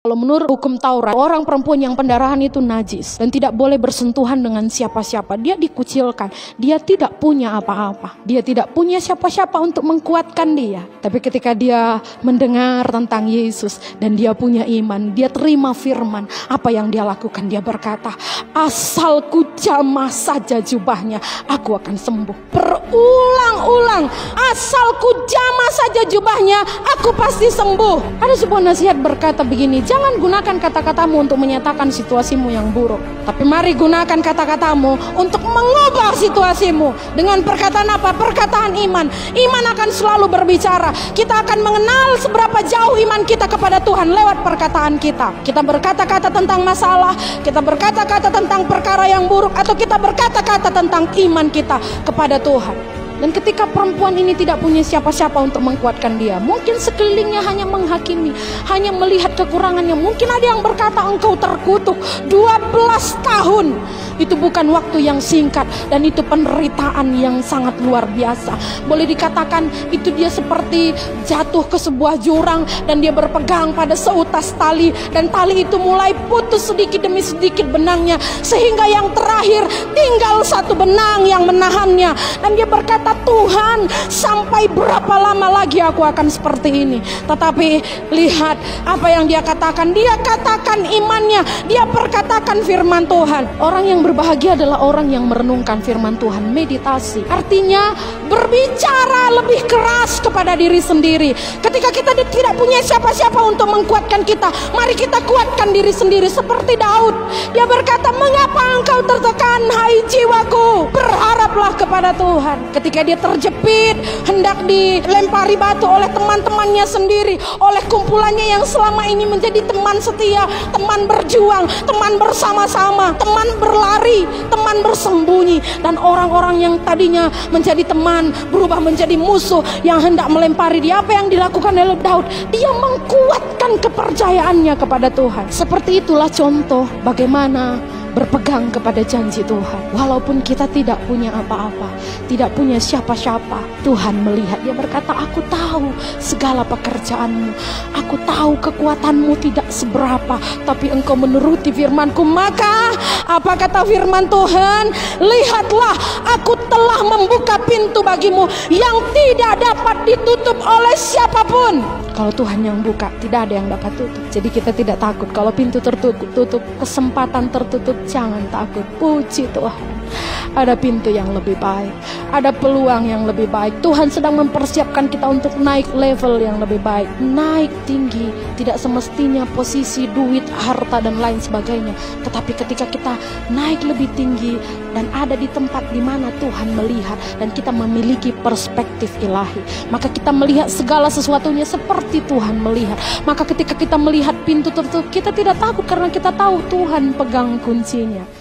Kalau menurut hukum Taurat, orang perempuan yang pendarahan itu najis dan tidak boleh bersentuhan dengan siapa-siapa. Dia dikucilkan, dia tidak punya apa-apa. Dia tidak punya siapa-siapa untuk menguatkan dia. Tapi ketika dia mendengar tentang Yesus dan dia punya iman, dia terima firman, apa yang dia lakukan? Dia berkata, asal ku jamah saja jubahnya, aku akan sembuh. Berulang-ulang, asal ku jamah saja jubahnya, aku pasti sembuh. Ada sebuah nasihat berkata begini, jangan gunakan kata-katamu untuk menyatakan situasimu yang buruk, tapi mari gunakan kata-katamu untuk mengubah situasimu. Dengan perkataan apa? Perkataan iman. Iman akan selalu berbicara. Kita akan mengenal seberapa jauh iman kita kepada Tuhan lewat perkataan kita. Kita berkata-kata tentang masalah, kita berkata-kata tentang perkara yang buruk, atau kita berkata-kata tentang iman kita kepada Tuhan. Dan ketika perempuan ini tidak punya siapa-siapa untuk menguatkan dia, mungkin sekelilingnya hanya menghakimi, hanya melihat kekurangannya. Mungkin ada yang berkata, engkau terkutuk 12 tahun. Itu bukan waktu yang singkat, dan itu penderitaan yang sangat luar biasa. Boleh dikatakan itu dia seperti jatuh ke sebuah jurang dan dia berpegang pada seutas tali, dan tali itu mulai putus sedikit demi sedikit benangnya, sehingga yang terakhir tinggal satu benang yang menahannya. Dan dia berkata, Tuhan, sampai berapa lama lagi aku akan seperti ini? Tetapi lihat apa yang dia katakan. Dia katakan imannya, dia perkatakan firman Tuhan. Orang yang berbahagia adalah orang yang merenungkan firman Tuhan, meditasi. Artinya berbicara lebih keras kepada diri sendiri. Ketika kita tidak punya siapa-siapa untuk menguatkan kita, mari kita kuatkan diri sendiri. Seperti Daud, dia berkata, mengapa engkau tertekan, hai jiwaku? Berharaplah kepada Tuhan. Ketika dia terjepit, hendak dilempari batu oleh teman-temannya sendiri, oleh kumpulannya yang selama ini menjadi teman setia, teman berjuang, teman bersama-sama, teman berlari, teman bersembunyi. Dan orang-orang yang tadinya menjadi teman berubah menjadi musuh yang hendak melempari dia. Apa yang dilakukan oleh Daud? Dia mengkuatkan kepercayaannya kepada Tuhan. Seperti itulah contoh bagaimana berpegang kepada janji Tuhan. Walaupun kita tidak punya apa-apa, tidak punya siapa-siapa, Tuhan melihat. Dia berkata, aku tahu segala pekerjaanmu, aku tahu kekuatanmu tidak seberapa, tapi engkau menuruti firmanku. Maka apa kata firman Tuhan? Lihatlah, aku telah membuka pintu bagimu yang tidak dapat ditutup oleh siapapun. Kalau Tuhan yang buka, tidak ada yang dapat tutup. Jadi kita tidak takut kalau pintu tertutup, kesempatan tertutup. Jangan takut, puji Tuhan. Ada pintu yang lebih baik, ada peluang yang lebih baik. Tuhan sedang mempersiapkan kita untuk naik level yang lebih baik, naik tinggi. Tidak semestinya posisi, duit, harta, dan lain sebagainya. Tetapi ketika kita naik lebih tinggi dan ada di tempat di mana Tuhan melihat, dan kita memiliki perspektif ilahi, maka kita melihat segala sesuatunya seperti Tuhan melihat. Maka ketika kita melihat pintu tertutup, kita tidak takut karena kita tahu Tuhan pegang kuncinya.